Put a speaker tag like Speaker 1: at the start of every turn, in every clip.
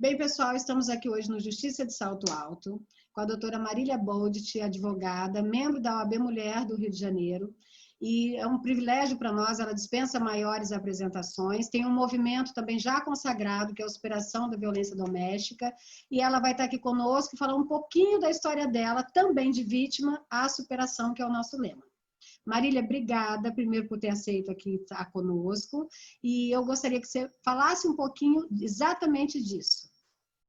Speaker 1: Bem, pessoal, estamos aqui hoje no Justiça de Salto Alto, com a doutora Marília Boldt, advogada, membro da OAB Mulher do Rio de Janeiro. E é um privilégio para nós, ela dispensa maiores apresentações. Tem um movimento também já consagrado, que é a superação da violência doméstica. E ela vai estar aqui conosco e falar um pouquinho da história dela, também de vítima, à superação, que é o nosso lema. Marília, obrigada, primeiro, por ter aceito aqui estar conosco. E eu gostaria que você falasse um pouquinho exatamente disso.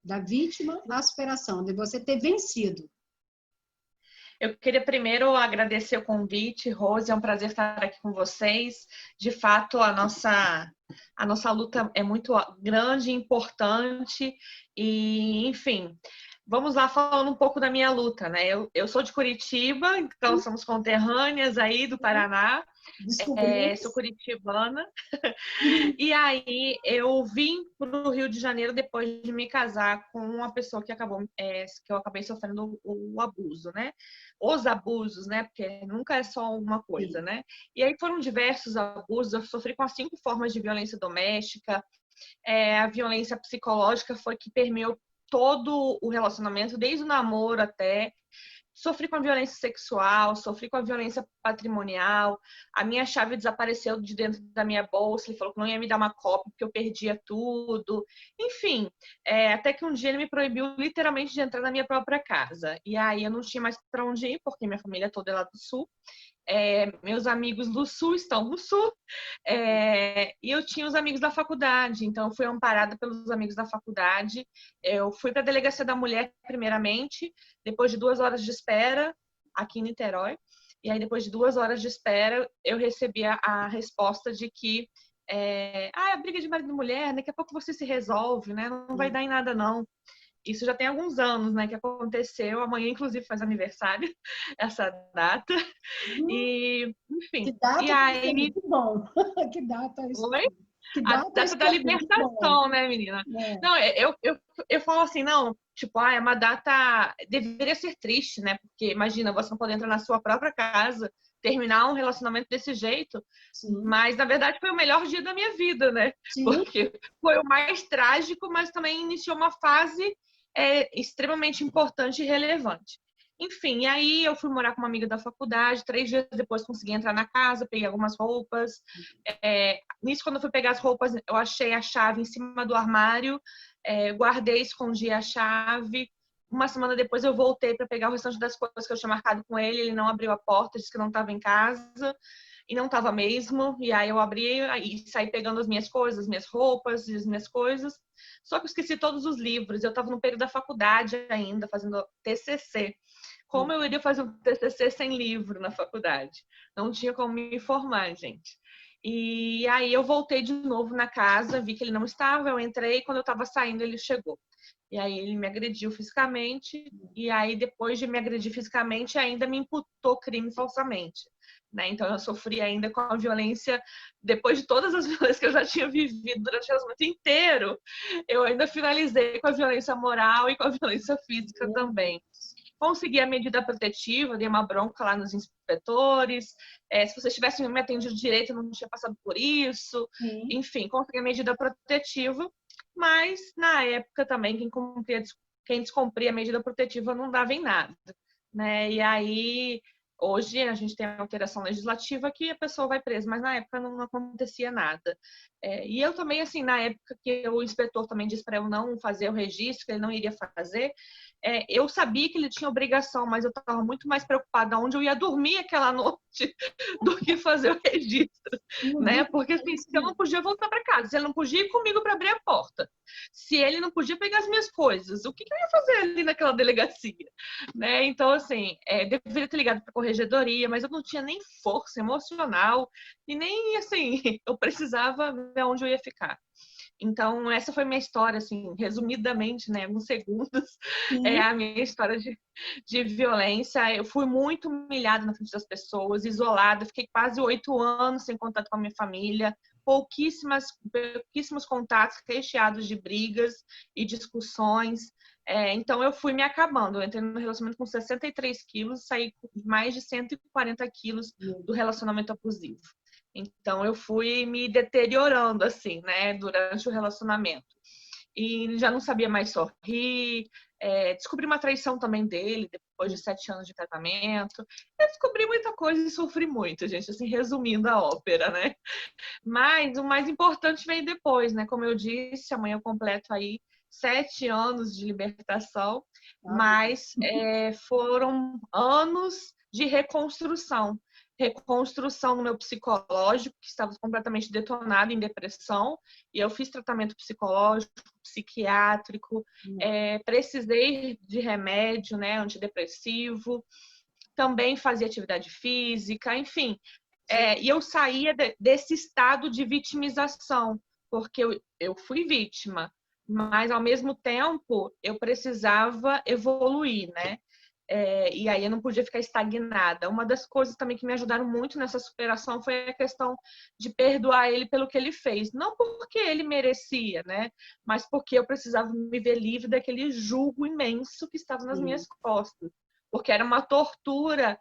Speaker 1: Da vítima à superação, de você ter vencido.
Speaker 2: Eu queria primeiro agradecer o convite, Rose, é um prazer estar aqui com vocês. De fato, a nossa luta é muito grande e importante e, enfim, vamos lá falando um pouco da minha luta, né? Eu sou de Curitiba, então somos conterrâneas aí do Paraná. Sou curitibana. E aí eu vim para o Rio de Janeiro depois de me casar com uma pessoa que eu acabei sofrendo o abuso, né? Os abusos, né? Porque nunca é só uma coisa,
Speaker 1: Sim.
Speaker 2: né? E aí foram diversos abusos. Eu sofri com as 5 formas de violência doméstica. A violência psicológica foi que permeou todo o relacionamento, desde o namoro até. Sofri com a violência sexual, sofri com a violência patrimonial, a minha chave desapareceu de dentro da minha bolsa, ele falou que não ia me dar uma cópia porque eu perdia tudo. Enfim, até que um dia ele me proibiu literalmente de entrar na minha própria casa. E aí eu não tinha mais para onde ir, porque minha família toda é lá do Sul. Meus amigos do Sul estão no Sul, e eu tinha os amigos da faculdade, então eu fui amparada pelos amigos da faculdade. Eu fui para a Delegacia da Mulher primeiramente, depois de 2 horas de espera aqui em Niterói, e aí depois de 2 horas de espera eu recebi a resposta de que a briga de marido e mulher, daqui a pouco você se resolve, né? Não vai dar em nada não. Isso já tem alguns anos, né, que aconteceu. Amanhã, inclusive, faz aniversário, essa data. E, enfim.
Speaker 1: Que data
Speaker 2: e aí...
Speaker 1: que bom. Que data isso?
Speaker 2: Oi?
Speaker 1: Que
Speaker 2: A
Speaker 1: data
Speaker 2: data da libertação, né, menina? Não, eu falo assim, não, tipo, é uma data... Deveria ser triste, né? Porque, imagina, você não poder entrar na sua própria casa, terminar um relacionamento desse jeito.
Speaker 1: Sim.
Speaker 2: Mas, na verdade, foi o melhor dia da minha vida, né?
Speaker 1: Sim.
Speaker 2: Porque foi o mais trágico, mas também iniciou uma fase extremamente importante e relevante. Enfim, e aí eu fui morar com uma amiga da faculdade, 3 dias depois consegui entrar na casa, peguei algumas roupas. Nisso, quando eu fui pegar as roupas, eu achei a chave em cima do armário, guardei, escondi a chave. Uma semana depois eu voltei para pegar o restante das coisas que eu tinha marcado com ele, ele não abriu a porta, disse que não estava em casa, e não estava mesmo. E aí eu abri e saí pegando as minhas coisas, as minhas roupas e as minhas coisas. Só que eu esqueci todos os livros. Eu estava no período da faculdade ainda, fazendo TCC. Como eu iria fazer um TCC sem livro na faculdade? Não tinha como me informar, gente. E aí eu voltei de novo na casa, vi que ele não estava, eu entrei, quando eu estava saindo ele chegou. E aí ele me agrediu fisicamente, e aí depois de me agredir fisicamente ainda me imputou crime falsamente. Né? Então eu sofri ainda com a violência, depois de todas as violências que eu já tinha vivido durante o relacionamento inteiro, eu ainda finalizei com a violência moral e com a violência física também. Consegui a medida protetiva, dei uma bronca lá nos inspetores. Se vocês tivessem me atendido direito, eu não tinha passado por isso.
Speaker 1: Sim.
Speaker 2: Enfim, consegui a medida protetiva, mas na época também quem descumpria a medida protetiva não dava em nada. Né? E aí, hoje a gente tem a alteração legislativa que a pessoa vai presa, mas na época não acontecia nada. E eu também, assim, na época que o inspetor também disse para eu não fazer o registro, que ele não iria fazer, eu sabia que ele tinha obrigação, mas eu estava muito mais preocupada onde eu ia dormir aquela noite do que fazer o registro, né? Porque assim, se eu não podia voltar para casa, se ele não podia ir comigo para abrir a porta, se ele não podia pegar as minhas coisas, o que eu ia fazer ali naquela delegacia, né? Então, assim, deveria ter ligado para a corregedoria, mas eu não tinha nem força emocional e nem, assim, eu precisava ver onde eu ia ficar. Então, essa foi minha história, assim, resumidamente, né, alguns segundos, a minha história de violência. Eu fui muito humilhada na frente das pessoas, isolada, fiquei quase 8 anos sem contato com a minha família, pouquíssimos contatos, recheados de brigas e discussões. Então, eu fui me acabando. Eu entrei no relacionamento com 63 quilos, saí com mais de 140 quilos do relacionamento abusivo. Então, eu fui me deteriorando, assim, né, durante o relacionamento. e já não sabia mais sorrir. Descobri uma traição também dele, depois de 7 anos de tratamento. Eu descobri muita coisa e sofri muito, gente, assim, resumindo a ópera, né? Mas o mais importante veio depois, né? Como eu disse, amanhã eu completo aí 7 anos de libertação, mas foram anos de reconstrução. Reconstrução no meu psicológico, que estava completamente detonado em depressão, e eu fiz tratamento psicológico, psiquiátrico, precisei de remédio, né, antidepressivo, também fazia atividade física, enfim. E eu saía desse estado de vitimização, porque eu fui vítima, mas ao mesmo tempo eu precisava evoluir, né? E aí eu não podia ficar estagnada. Uma das coisas também que me ajudaram muito nessa superação foi a questão de perdoar ele pelo que ele fez. Não porque ele merecia, né? Mas porque eu precisava me ver livre daquele jugo imenso que estava nas minhas costas. Porque era uma tortura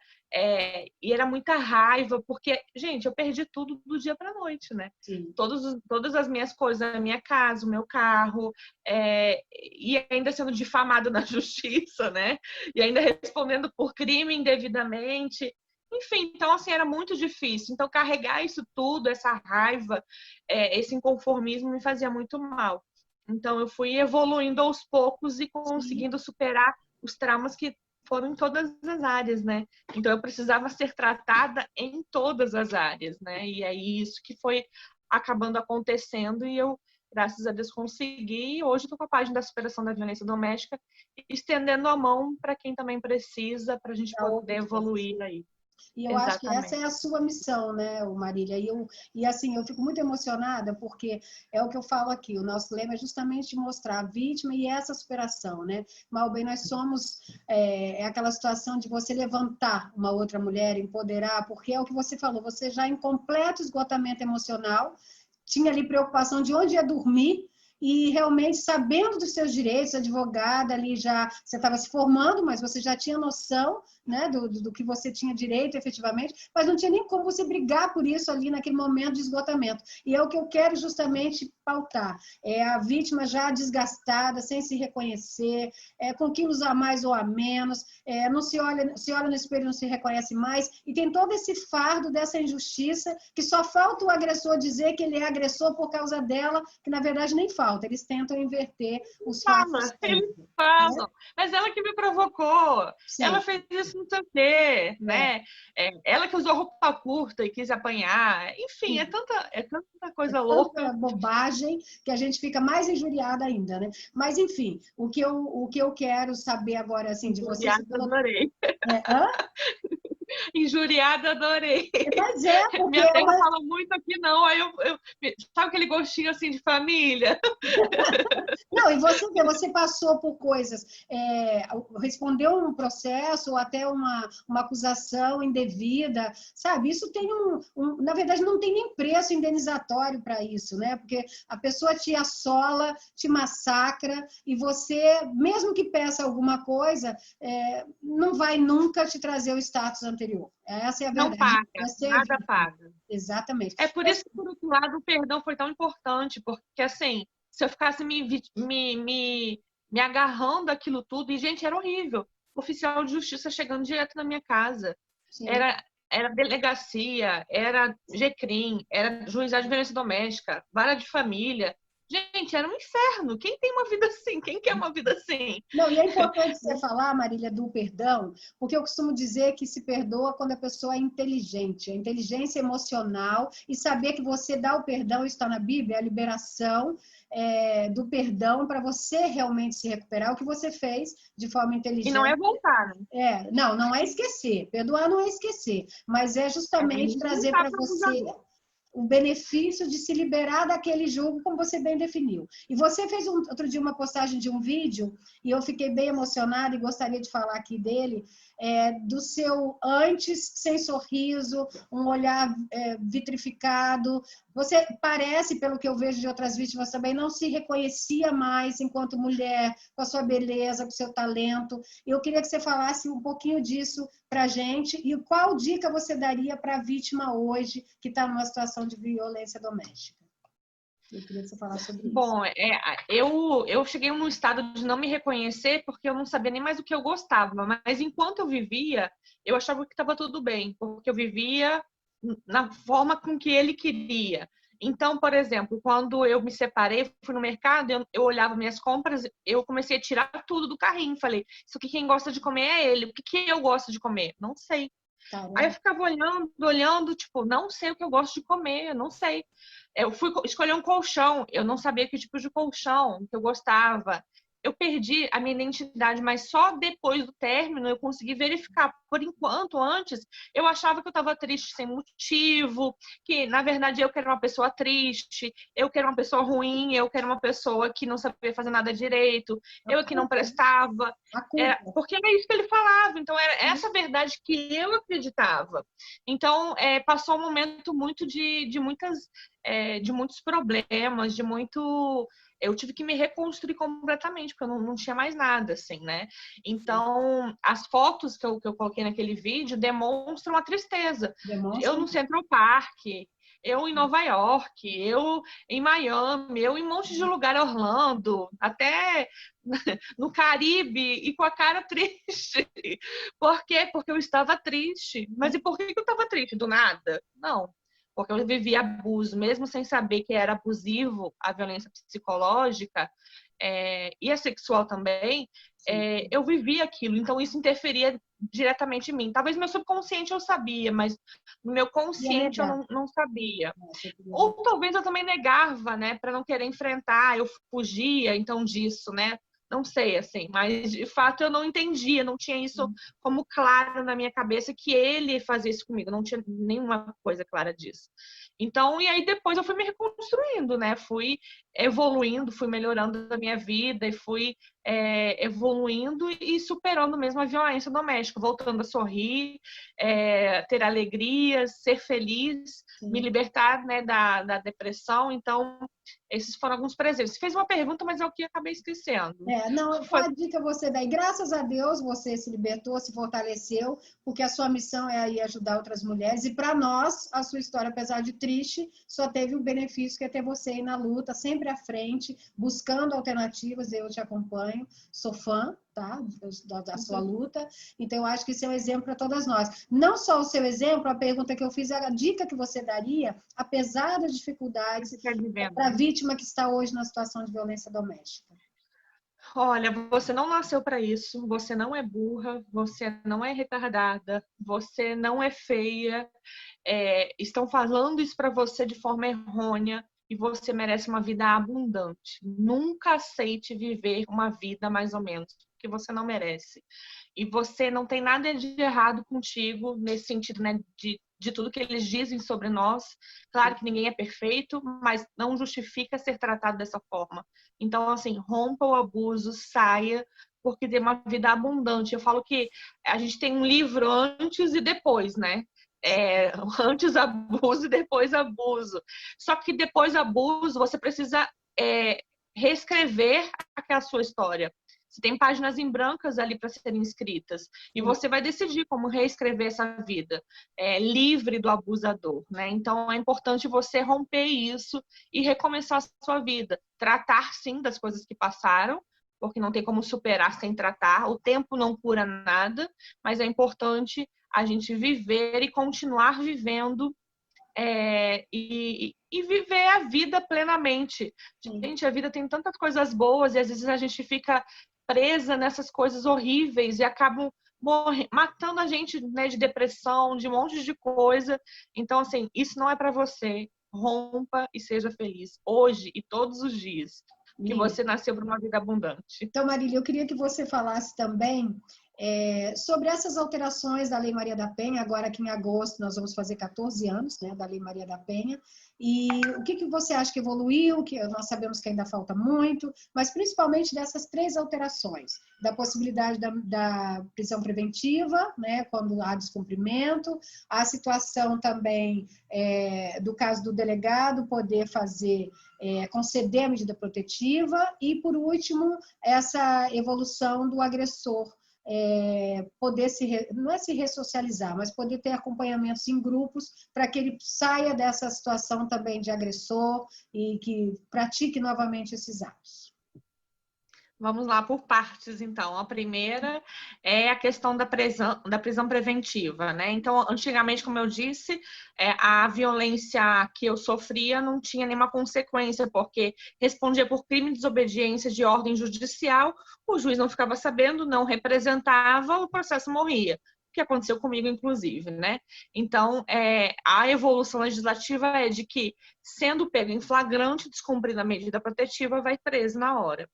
Speaker 2: e era muita raiva, porque, gente, eu perdi tudo do dia para a noite, né? Todas as minhas coisas, a minha casa, o meu carro, e ainda sendo difamada na justiça, né? E ainda respondendo por crime indevidamente. Enfim, então, assim, era muito difícil. Então, carregar isso tudo, essa raiva, esse inconformismo me fazia muito mal. Então, eu fui evoluindo aos poucos e conseguindo superar os traumas que foram em todas as áreas, né? Então, eu precisava ser tratada em todas as áreas, né? E é isso que foi acabando acontecendo e eu, graças a Deus, consegui. E hoje estou com a página da superação da violência doméstica, estendendo a mão para quem também precisa, para a gente poder evoluir aí.
Speaker 1: E eu acho que essa é a sua missão, né, Marília? E assim, eu fico muito emocionada porque é o que eu falo aqui, o nosso lema é justamente mostrar a vítima e essa superação, né? Mal bem, nós somos, aquela situação de você levantar uma outra mulher, empoderar, porque é o que você falou, você já em completo esgotamento emocional, tinha ali preocupação de onde ia dormir, e realmente sabendo dos seus direitos, advogada ali já, você estava se formando, mas você já tinha noção, né, do que você tinha direito efetivamente, mas não tinha nem como você brigar por isso ali naquele momento de esgotamento. E é o que eu quero justamente pautar, a vítima já desgastada, sem se reconhecer, com quilos a mais ou a menos, não se olha no espelho, não se reconhece mais, e tem todo esse fardo dessa injustiça, que só falta o agressor dizer que ele é agressor por causa dela, que na verdade nem falta. Eles tentam inverter os fatos.
Speaker 2: Eles falam, mas ela que me provocou.
Speaker 1: Sim.
Speaker 2: Ela fez isso não sei o quê, né? Ela que usou roupa curta e quis apanhar. Enfim, é tanta coisa louca.
Speaker 1: Tanta bobagem que a gente fica mais injuriada ainda, né? Mas, enfim, o que eu quero saber agora, assim, de você...
Speaker 2: Adorei.
Speaker 1: Hã?
Speaker 2: Injuriada, adorei.
Speaker 1: Mas porque...
Speaker 2: Minha mãe não fala muito aqui, não. Aí sabe aquele gostinho assim de família?
Speaker 1: Não, e você passou por coisas, respondeu um processo ou até uma acusação indevida, sabe? Isso tem na verdade, não tem nem preço indenizatório para isso, né? Porque a pessoa te assola, te massacra, e você, mesmo que peça alguma coisa, não vai nunca te trazer o status anterior. Essa é a verdade.
Speaker 2: Não paga, nada paga.
Speaker 1: Exatamente.
Speaker 2: É por isso que, por outro lado, o perdão foi tão importante, porque, assim, se eu ficasse me agarrando aquilo tudo, e, gente, era horrível. Oficial de justiça chegando direto na minha casa. Era delegacia, era GCRIM, era juizado de violência doméstica, vara de família. Gente, era um inferno. Quem tem uma vida assim? Quem quer uma vida assim?
Speaker 1: Não, e é importante você falar, Marília, do perdão, porque eu costumo dizer que se perdoa quando a pessoa é inteligente, a inteligência emocional, e saber que você dá o perdão, isso está na Bíblia, a liberação do perdão para você realmente se recuperar, o que você fez de forma inteligente.
Speaker 2: E não é voltar, né?
Speaker 1: Não é esquecer. Perdoar não é esquecer, mas é justamente trazer para você o benefício de se liberar daquele jugo, como você bem definiu. E você fez outro dia uma postagem de um vídeo, e eu fiquei bem emocionada e gostaria de falar aqui dele, do seu antes sem sorriso, um olhar vitrificado. Você parece, pelo que eu vejo de outras vítimas também, não se reconhecia mais enquanto mulher, com a sua beleza, com o seu talento. Eu queria que você falasse um pouquinho disso para a gente, e qual dica você daria para a vítima hoje que está numa situação de violência doméstica? Eu queria que você falasse sobre isso.
Speaker 2: Bom, eu cheguei num estado de não me reconhecer porque eu não sabia nem mais o que eu gostava. Mas enquanto eu vivia, eu achava que estava tudo bem, porque eu vivia na forma com que ele queria. Então, por exemplo, quando eu me separei, fui no mercado, eu olhava minhas compras, eu comecei a tirar tudo do carrinho. Falei, isso aqui quem gosta de comer é ele. O que que eu gosto de comer? Não sei. Aí eu
Speaker 1: Caramba.
Speaker 2: ficava olhando, tipo, não sei o que eu gosto de comer, não sei. Eu fui escolher um colchão, eu não sabia que tipo de colchão que eu gostava. Eu perdi a minha identidade, mas só depois do término eu consegui verificar. Por enquanto, antes, eu achava que eu estava triste sem motivo, que na verdade eu que era uma pessoa triste, eu que era uma pessoa ruim, eu que era uma pessoa que não sabia fazer nada direito,
Speaker 1: A
Speaker 2: eu que não
Speaker 1: culpa,
Speaker 2: prestava.
Speaker 1: a culpa.
Speaker 2: Porque era isso que ele falava, então era essa verdade que eu acreditava. Então, passou um momento muito de muitos problemas, de muito. Eu tive que me reconstruir completamente, porque eu não tinha mais nada, assim, né? Então, as fotos que eu coloquei naquele vídeo demonstram a tristeza. Eu
Speaker 1: Demonstra.
Speaker 2: no Central Park, eu em Nova York, eu em Miami, eu em um monte de lugar, Orlando, até no Caribe e com a cara triste. Por quê? Porque eu estava triste. Mas e por que eu estava triste? Do nada? Não. Porque eu vivia abuso, mesmo sem saber que era abusivo a violência psicológica e a sexual também, eu vivia aquilo. Então isso interferia diretamente em mim. Talvez meu subconsciente eu sabia, mas no meu
Speaker 1: Ia
Speaker 2: consciente eu
Speaker 1: negar.
Speaker 2: não sabia.
Speaker 1: Você queria.
Speaker 2: Ou talvez eu também negava, né, para não querer enfrentar, eu fugia então disso, né? Não sei, assim, mas de fato eu não entendia, não tinha isso como claro na minha cabeça que ele fazia isso comigo, não tinha nenhuma coisa clara disso. Então, e aí depois eu fui me reconstruindo, né? Fui evoluindo, fui melhorando a minha vida e fui evoluindo e superando mesmo a violência doméstica, voltando a sorrir, ter alegria, ser feliz, me
Speaker 1: Sim.
Speaker 2: libertar, né, da depressão. Então, esses foram alguns presentes. Você fez uma pergunta, mas eu que acabei esquecendo.
Speaker 1: Não, qual a dica você dá? E graças a Deus você se libertou, se fortaleceu, porque a sua missão é aí ajudar outras mulheres. E para nós, a sua história, apesar de triste, só teve um benefício que é ter você aí na luta, sempre à frente, buscando alternativas. Eu te acompanho, sou fã, tá? Da sua luta. Então, eu acho que isso é um exemplo para todas nós. Não só o seu exemplo, a pergunta que eu fiz, a dica que você daria, apesar das dificuldades, para a vítima que está hoje na situação de violência doméstica.
Speaker 2: Olha, você não nasceu para isso, você não é burra, você não é retardada, você não é feia. Estão falando isso para você de forma errônea e você merece uma vida abundante. Nunca aceite viver uma vida mais ou menos, porque você não merece. E você não tem nada de errado contigo nesse sentido, né, de tudo que eles dizem sobre nós. Claro que ninguém é perfeito, mas não justifica ser tratado dessa forma. Então, assim, rompa o abuso, saia, porque tem uma vida abundante. Eu falo que a gente tem um livro antes e depois, né? Antes abuso e depois abuso. Só que depois abuso, você precisa reescrever aquela sua história. Você tem páginas em brancas ali para serem escritas. E você vai decidir como reescrever essa vida, livre do abusador, né? Então, é importante você romper isso e recomeçar a sua vida. Tratar, sim, das coisas que passaram, porque não tem como superar sem tratar. O tempo não cura nada, mas é importante a gente viver e continuar vivendo e viver a vida plenamente. Gente, a vida tem tantas coisas boas e às vezes a gente fica presa nessas coisas horríveis e acabam matando a gente, né, de depressão, de um monte de coisa. Então, assim, isso não é para você. Rompa e seja feliz hoje e todos os dias, que você nasceu para uma vida abundante.
Speaker 1: Então, Marília, eu queria que você falasse também sobre essas alterações da Lei Maria da Penha. Agora, aqui em agosto, nós vamos fazer 14 anos, né, da Lei Maria da Penha. E o que você acha que evoluiu, que nós sabemos que ainda falta muito, mas principalmente dessas 3 alterações, da possibilidade da prisão preventiva, né, quando há descumprimento, a situação também do caso do delegado poder conceder a medida protetiva e, por último, essa evolução do agressor poder não é se ressocializar, mas poder ter acompanhamentos em grupos para que ele saia dessa situação também de agressor e que pratique novamente esses atos.
Speaker 2: Vamos lá por partes, então. A primeira é a questão da prisão preventiva, né? Então, antigamente, como eu disse, a violência que eu sofria não tinha nenhuma consequência, porque respondia por crime de desobediência de ordem judicial, o juiz não ficava sabendo, não representava, o processo morria. O que aconteceu comigo, inclusive, né? Então, a evolução legislativa é de que, sendo pego em flagrante, descumprindo a medida protetiva, vai preso na hora.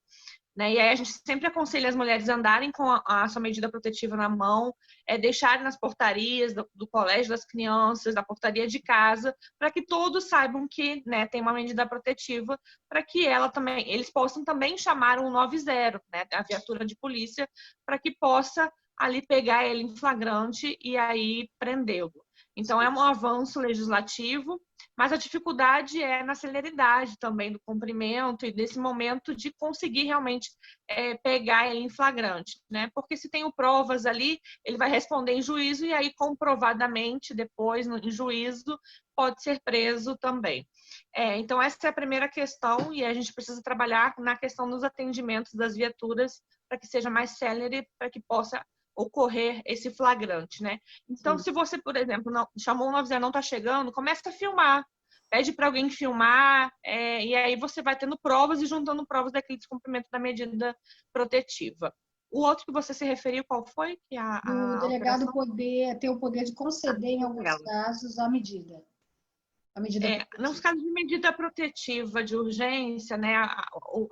Speaker 2: Né? E aí a gente sempre aconselha as mulheres a andarem com a sua medida protetiva na mão, deixarem nas portarias do colégio das crianças, da portaria de casa, para que todos saibam que, né, tem uma medida protetiva, para que eles possam também chamar o 190, né, a viatura de polícia, para que possa ali pegar ele em flagrante e aí prendê-lo. Então, é um avanço legislativo, mas a dificuldade é na celeridade também do cumprimento e desse momento de conseguir realmente pegar ele em flagrante, né? Porque se tem provas ali, ele vai responder em juízo e aí comprovadamente depois, em juízo, pode ser preso também. Então, essa é a primeira questão e a gente precisa trabalhar na questão dos atendimentos das viaturas para que seja mais célere, para que possa ocorrer esse flagrante, né? Então, se você, por exemplo, chamou o 190, não está chegando, começa a filmar. Pede para alguém filmar, e aí você vai tendo provas e juntando provas daquele descumprimento da medida protetiva. O outro que você se referiu, qual foi?
Speaker 1: O delegado ter o poder de conceder, em alguns casos, a medida.
Speaker 2: Nos casos de medida protetiva de urgência, né,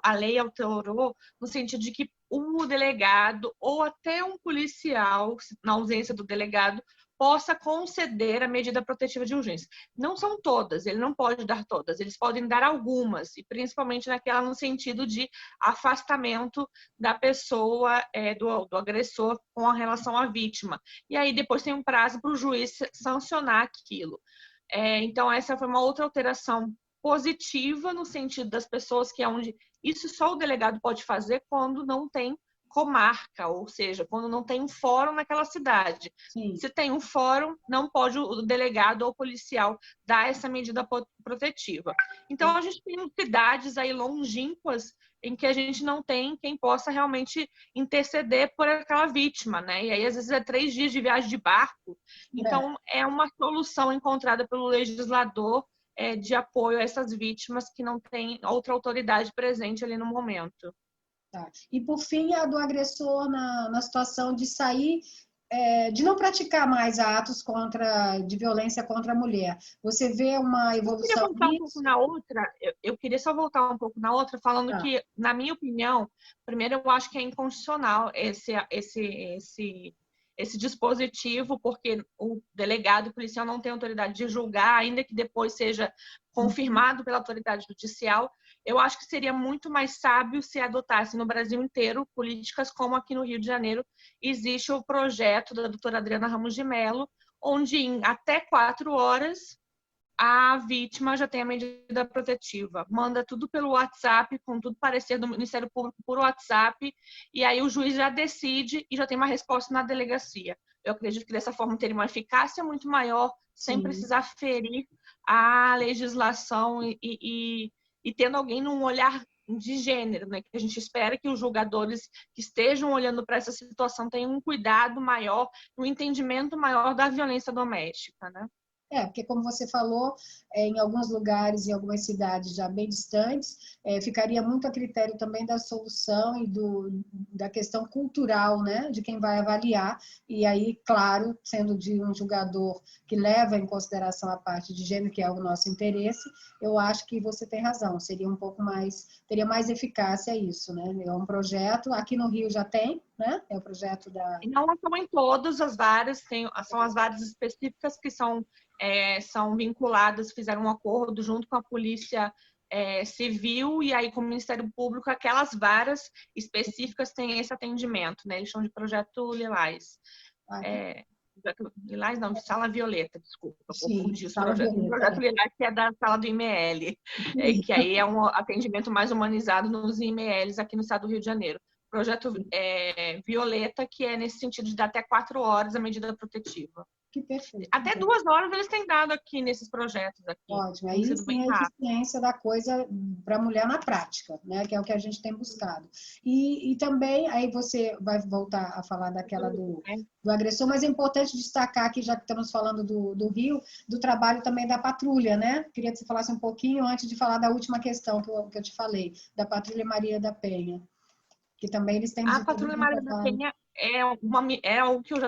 Speaker 2: a lei alterou no sentido de que o delegado ou até um policial, na ausência do delegado, possa conceder a medida protetiva de urgência. Não são todas, ele não pode dar todas, eles podem dar algumas, e principalmente naquela no sentido de afastamento da pessoa, do agressor com a relação à vítima. E aí depois tem um prazo para o juiz sancionar aquilo. Então, essa foi uma outra alteração positiva no sentido das pessoas que é onde isso só o delegado pode fazer quando não tem comarca, ou seja, quando não tem um fórum naquela cidade. Sim. Se tem um fórum, não pode o delegado ou o policial dar essa medida protetiva. Então, a gente tem cidades aí longínquas em que a gente não tem quem possa realmente interceder por aquela vítima, né? E aí, às vezes, 3 dias de viagem de barco. Então, é uma solução encontrada pelo legislador de apoio a essas vítimas que não tem outra autoridade presente ali no momento.
Speaker 1: Tá. E, por fim, a do agressor na situação de sair, de não praticar mais atos de violência contra a mulher. Você vê uma evolução nisso?
Speaker 2: Eu queria só voltar um pouco na outra, falando que, na minha opinião, primeiro eu acho que é inconstitucional esse dispositivo, porque o delegado policial não tem autoridade de julgar, ainda que depois seja confirmado pela autoridade judicial. Eu acho que seria muito mais sábio se adotasse no Brasil inteiro políticas como aqui no Rio de Janeiro existe o projeto da doutora Adriana Ramos de Mello, onde em até 4 horas a vítima já tem a medida protetiva. Manda tudo pelo WhatsApp, com tudo parecer do Ministério Público por WhatsApp, e aí o juiz já decide e já tem uma resposta na delegacia. Eu acredito que dessa forma teria uma eficácia muito maior, sem precisar ferir a legislação e tendo alguém num olhar de gênero, né? Que a gente espera que os julgadores que estejam olhando para essa situação tenham um cuidado maior, um entendimento maior da violência doméstica, né?
Speaker 1: Porque como você falou, em alguns lugares, em algumas cidades já bem distantes, ficaria muito a critério também da solução e da questão cultural, né, de quem vai avaliar. E aí, claro, sendo de um julgador que leva em consideração a parte de gênero, que é o nosso interesse, eu acho que você tem razão, seria um pouco teria mais eficácia isso, né? É um projeto, aqui no Rio já tem, né? É o projeto da...
Speaker 2: Não são em todas as varas, são as varas específicas que são vinculadas, fizeram um acordo junto com a Polícia Civil e aí com o Ministério Público, aquelas varas específicas têm esse atendimento, né? Eles chamam de Projeto Lilás. Lilás não, de Sala Violeta, desculpa, confundi os projetos. O Projeto Lilás que é da Sala do IML, que aí é um atendimento mais humanizado nos IMLs aqui no estado do Rio de Janeiro. O projeto Violeta, que é nesse sentido de dar até 4 horas a medida protetiva.
Speaker 1: Que perfeito.
Speaker 2: Até 2 horas eles têm dado aqui nesses projetos aqui.
Speaker 1: Ótimo. Aí sim a eficiência da coisa para a mulher na prática, né? Que é o que a gente tem buscado. E também, aí você vai voltar a falar daquela do agressor, mas é importante destacar aqui, já que estamos falando do Rio, do trabalho também da patrulha, né? Queria que você falasse um pouquinho antes de falar da última questão que eu te falei, da Patrulha Maria da Penha. Que também eles têm
Speaker 2: a Patrulha Maria da Penha é algo que eu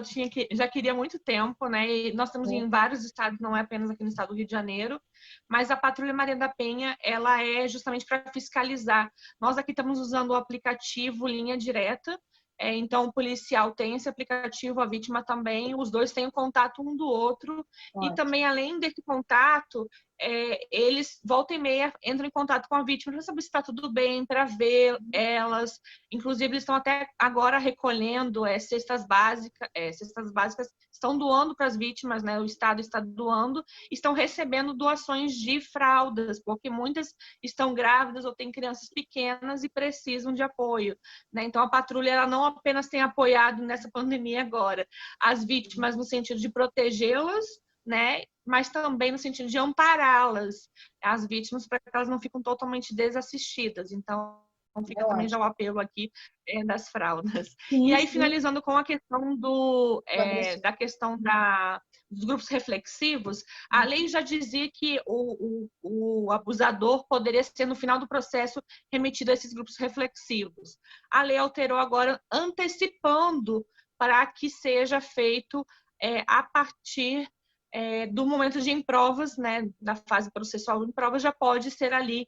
Speaker 2: já queria há muito tempo, né? E nós temos em vários estados, não é apenas aqui no estado do Rio de Janeiro, mas a Patrulha Maria da Penha, ela é justamente para fiscalizar. Nós aqui estamos usando o aplicativo Linha Direta, então o policial tem esse aplicativo, a vítima também, os dois têm um contato um do outro. Ótimo. E também, além desse contato, eles, volta e meia, entram em contato com a vítima para saber se está tudo bem, para ver elas. Inclusive, eles estão até agora recolhendo cestas básicas, estão doando para as vítimas, né? O Estado está doando, estão recebendo doações de fraldas, porque muitas estão grávidas ou têm crianças pequenas e precisam de apoio, né? Então, a patrulha ela não apenas tem apoiado nessa pandemia agora as vítimas no sentido de protegê-las, né? Mas também no sentido de ampará-las, as vítimas, para que elas não fiquem totalmente desassistidas. Então, fica também já o apelo aqui das fraldas. Sim, e aí, finalizando com a questão da questão dos grupos reflexivos, a lei já dizia que o abusador poderia ser, no final do processo, remetido a esses grupos reflexivos. A lei alterou agora, antecipando para que seja feito a partir do momento de provas, né, da fase processual em provas, já pode ser ali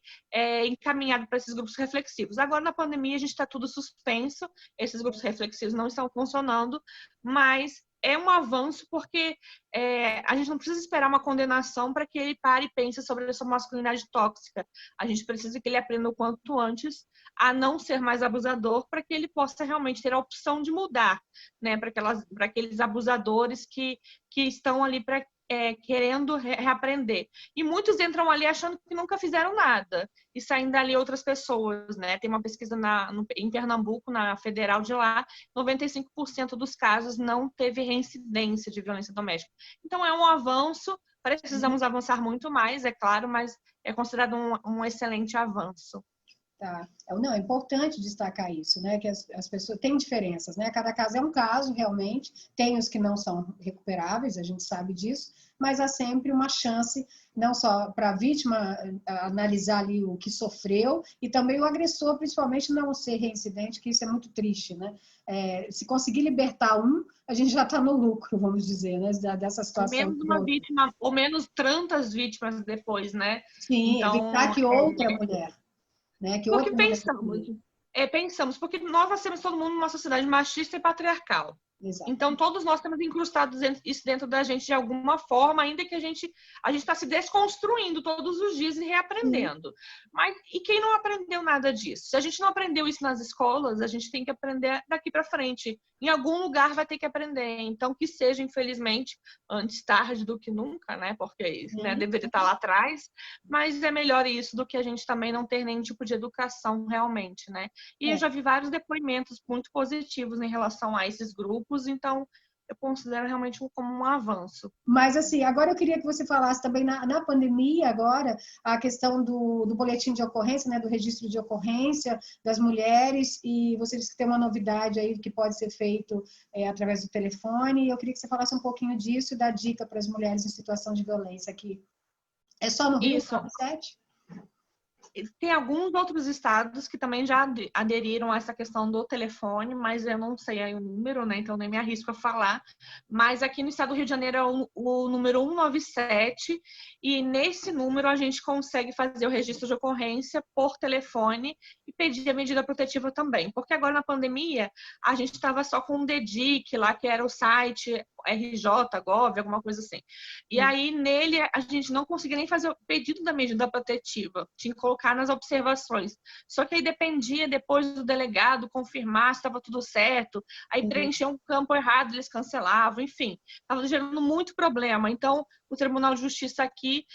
Speaker 2: encaminhado para esses grupos reflexivos. Agora, na pandemia, a gente está tudo suspenso, esses grupos reflexivos não estão funcionando, mas é um avanço porque a gente não precisa esperar uma condenação para que ele pare e pense sobre essa masculinidade tóxica. A gente precisa que ele aprenda o quanto antes a não ser mais abusador, para que ele possa realmente ter a opção de mudar, né, para aqueles abusadores que estão ali querendo reaprender. E muitos entram ali achando que nunca fizeram nada e saem dali outras pessoas, né? Tem uma pesquisa em Pernambuco, na Federal de lá, 95% dos casos não teve reincidência de violência doméstica. Então, é um avanço, precisamos avançar muito mais, é claro, mas é considerado um excelente avanço.
Speaker 1: Tá. Não, é importante destacar isso, né? Que as pessoas têm diferenças, né? Cada caso é um caso, realmente. Tem os que não são recuperáveis, a gente sabe disso, mas há sempre uma chance, não só para a vítima analisar ali o que sofreu, e também o agressor, principalmente, não ser reincidente, que isso é muito triste, né? Se conseguir libertar a gente já está no lucro, vamos dizer, né? Dessa situação.
Speaker 2: Menos uma vítima, ou menos tantas vítimas depois, né?
Speaker 1: Sim, então, evitar que outra mulher. Né?
Speaker 2: Porque pensamos, porque nós nascemos todo mundo numa sociedade machista e patriarcal. Exato. Então, todos nós temos incrustado isso dentro da gente de alguma forma, ainda que a gente está se desconstruindo todos os dias e reaprendendo. Mas, e quem não aprendeu nada disso? Se a gente não aprendeu isso nas escolas, a gente tem que aprender daqui para frente. Em algum lugar vai ter que aprender. Então, que seja, infelizmente, antes tarde do que nunca, né? Porque né, deveria estar lá atrás. Mas é melhor isso do que a gente também não ter nenhum tipo de educação realmente, né? E eu já vi vários depoimentos muito positivos em relação a esses grupos, então eu considero realmente como um avanço.
Speaker 1: Mas, assim, agora eu queria que você falasse também na pandemia, agora, a questão do boletim de ocorrência, né, do registro de ocorrência das mulheres, e você disse que tem uma novidade aí que pode ser feito através do telefone, e eu queria que você falasse um pouquinho disso e dar dica para as mulheres em situação de violência aqui. É só no Rio, 7?
Speaker 2: Tem alguns outros estados que também já aderiram a essa questão do telefone, mas eu não sei aí o número, né? Então nem me arrisco a falar. Mas aqui no estado do Rio de Janeiro é o número 197, e nesse número a gente consegue fazer o registro de ocorrência por telefone e pedir a medida protetiva também. Porque agora na pandemia a gente estava só com um DEDIC lá, que era o site RJ.gov, alguma coisa assim. E aí nele a gente não conseguia nem fazer o pedido da medida protetiva. Tinha que colocar nas observações. Só que aí dependia depois do delegado confirmar se estava tudo certo, aí preencher um campo errado, eles cancelavam, enfim. Estava gerando muito problema. Então, o Tribunal de Justiça aqui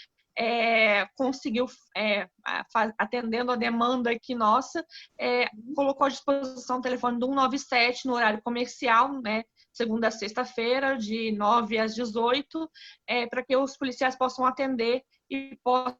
Speaker 2: conseguiu, atendendo a demanda aqui nossa, colocou à disposição o telefone do 197 no horário comercial, né, segunda a sexta-feira, de 9 às 18, para que os policiais possam atender e possam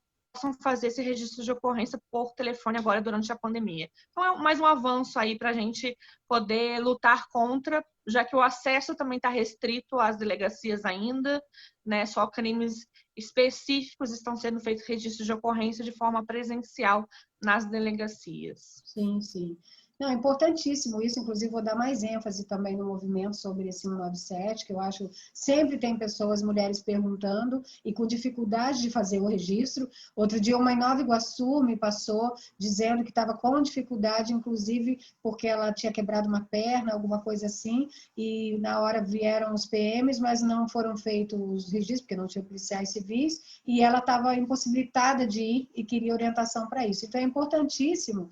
Speaker 2: fazer esse registro de ocorrência por telefone agora durante a pandemia. Então, é mais um avanço aí para a gente poder lutar contra, já que o acesso também está restrito às delegacias ainda, né? Só crimes específicos estão sendo feitos registros de ocorrência de forma presencial nas delegacias.
Speaker 1: Sim, sim. Não, é importantíssimo isso, inclusive vou dar mais ênfase também no movimento sobre esse 197, que eu acho sempre tem pessoas, mulheres perguntando e com dificuldade de fazer o registro. Outro dia uma em Nova Iguaçu me passou dizendo que estava com dificuldade, inclusive porque ela tinha quebrado uma perna, alguma coisa assim, e na hora vieram os PMs, mas não foram feitos os registros, porque não tinha policiais civis, e ela estava impossibilitada de ir e queria orientação para isso. Então é importantíssimo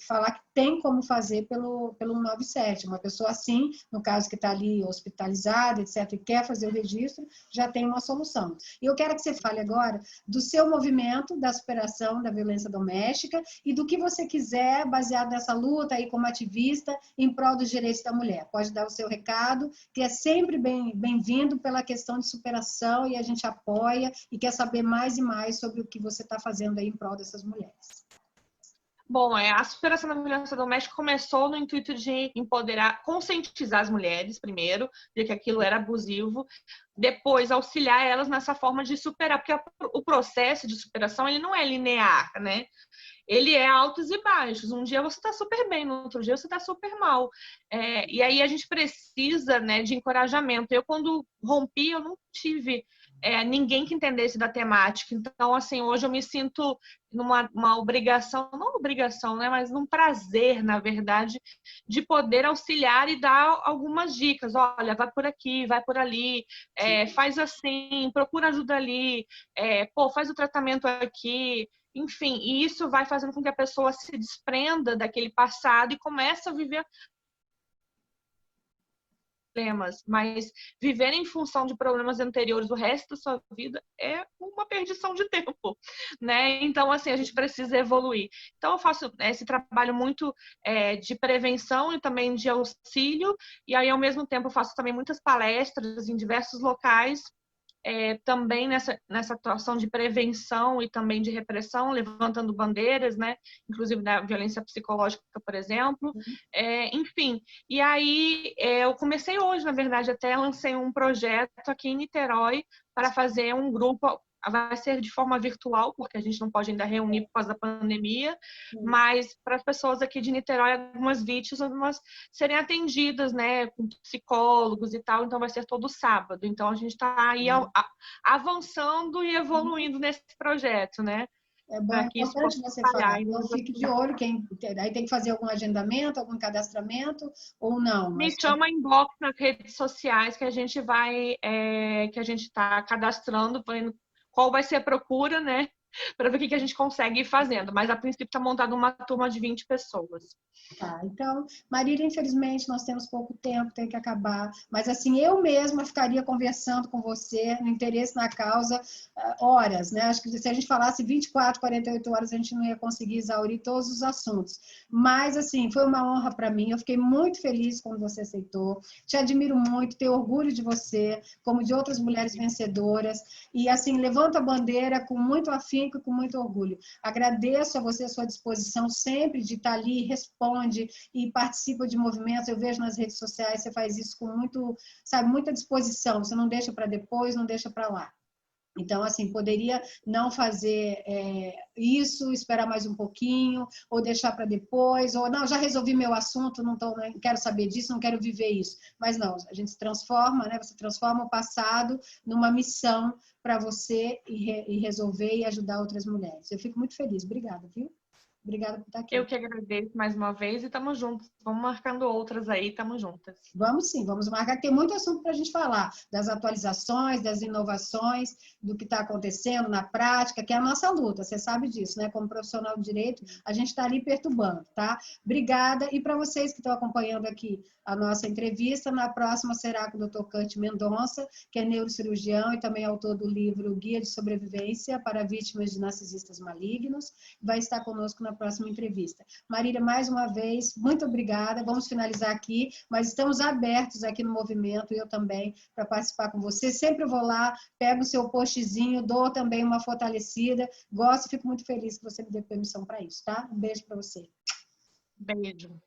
Speaker 1: falar que tem como fazer pelo 197. Uma pessoa assim, no caso que está ali hospitalizada, etc., e quer fazer o registro, já tem uma solução. E eu quero que você fale agora do seu movimento da superação da violência doméstica e do que você quiser, baseado nessa luta aí como ativista em prol dos direitos da mulher. Pode dar o seu recado, que é sempre bem-vindo pela questão de superação e a gente apoia e quer saber mais e mais sobre o que você está fazendo aí em prol dessas mulheres.
Speaker 2: Bom, a superação da violência doméstica começou no intuito de empoderar, conscientizar as mulheres, primeiro, de que aquilo era abusivo, depois auxiliar elas nessa forma de superar, porque o processo de superação ele não é linear, né? Ele é altos e baixos. Um dia você está super bem, no outro dia você está super mal. E aí a gente precisa, né, de encorajamento. Eu, quando rompi, eu não tive ninguém que entendesse da temática. Então, assim, hoje eu me sinto numa obrigação, não obrigação, né, mas num prazer, na verdade, de poder auxiliar e dar algumas dicas. Olha, vai por aqui, vai por ali, faz assim, procura ajuda ali, faz o tratamento aqui. Enfim, e isso vai fazendo com que a pessoa se desprenda daquele passado e comece a viver problemas, mas viver em função de problemas anteriores o resto da sua vida é uma perdição de tempo, né? Então, assim, a gente precisa evoluir. Então, eu faço esse trabalho muito de prevenção e também de auxílio, e aí, ao mesmo tempo, eu faço também muitas palestras em diversos locais, também nessa atuação de prevenção e também de repressão, levantando bandeiras, né? Inclusive da violência psicológica, por exemplo. Enfim, e aí eu comecei hoje, na verdade, até lancei um projeto aqui em Niterói para fazer um grupo. Vai ser de forma virtual, porque a gente não pode ainda reunir por causa da pandemia, mas para as pessoas aqui de Niterói, algumas vítimas serem atendidas, né, com psicólogos e tal, então vai ser todo sábado. Então a gente está aí avançando e evoluindo nesse projeto, né?
Speaker 1: É bom, é importante você falar. Então, fique de olho, aí tem que fazer algum agendamento, algum cadastramento, ou não?
Speaker 2: Me chama inbox nas redes sociais que a gente vai, que a gente está cadastrando, qual vai ser a procura, né? Para ver o que a gente consegue ir fazendo. Mas, a princípio, está montada uma turma de 20 pessoas.
Speaker 1: Tá, então, Marília, infelizmente, nós temos pouco tempo, tem que acabar. Mas, assim, eu mesma ficaria conversando com você, no interesse na causa, horas, né? Acho que se a gente falasse 24, 48 horas, a gente não ia conseguir exaurir todos os assuntos. Mas, assim, foi uma honra para mim. Eu fiquei muito feliz quando você aceitou. Te admiro muito, tenho orgulho de você, como de outras mulheres vencedoras. E, assim, levanto a bandeira com muito afinco e com muito orgulho. Agradeço a você a sua disposição sempre de estar ali, responde e participa de movimentos. Eu vejo nas redes sociais, você faz isso com muita disposição. Você não deixa para depois, não deixa para lá. Então, assim, poderia não fazer isso, esperar mais um pouquinho, ou deixar para depois, ou não, já resolvi meu assunto, não quero saber disso, não quero viver isso. Mas não, a gente se transforma, né? Você transforma o passado numa missão para você e resolver e ajudar outras mulheres. Eu fico muito feliz. Obrigada, viu? Obrigada por estar aqui.
Speaker 2: Eu que agradeço mais uma vez e estamos juntos. Vamos marcando outras aí, estamos juntas.
Speaker 1: Vamos sim, vamos marcar, que tem muito assunto para a gente falar, das atualizações, das inovações, do que está acontecendo na prática, que é a nossa luta, você sabe disso, né? Como profissional de direito, a gente está ali perturbando, tá? Obrigada, e para vocês que estão acompanhando aqui a nossa entrevista, na próxima será com o Dr. Kurt Mendonça, que é neurocirurgião e também autor do livro Guia de Sobrevivência para Vítimas de Narcisistas Malignos, vai estar conosco na próxima entrevista. Marília, mais uma vez, muito obrigada, vamos finalizar aqui, mas estamos abertos aqui no movimento, eu também, para participar com você. Sempre vou lá, pego o seu postzinho, dou também uma fortalecida, gosto e fico muito feliz que você me dê permissão para isso, tá? Um beijo para você.
Speaker 2: Beijo.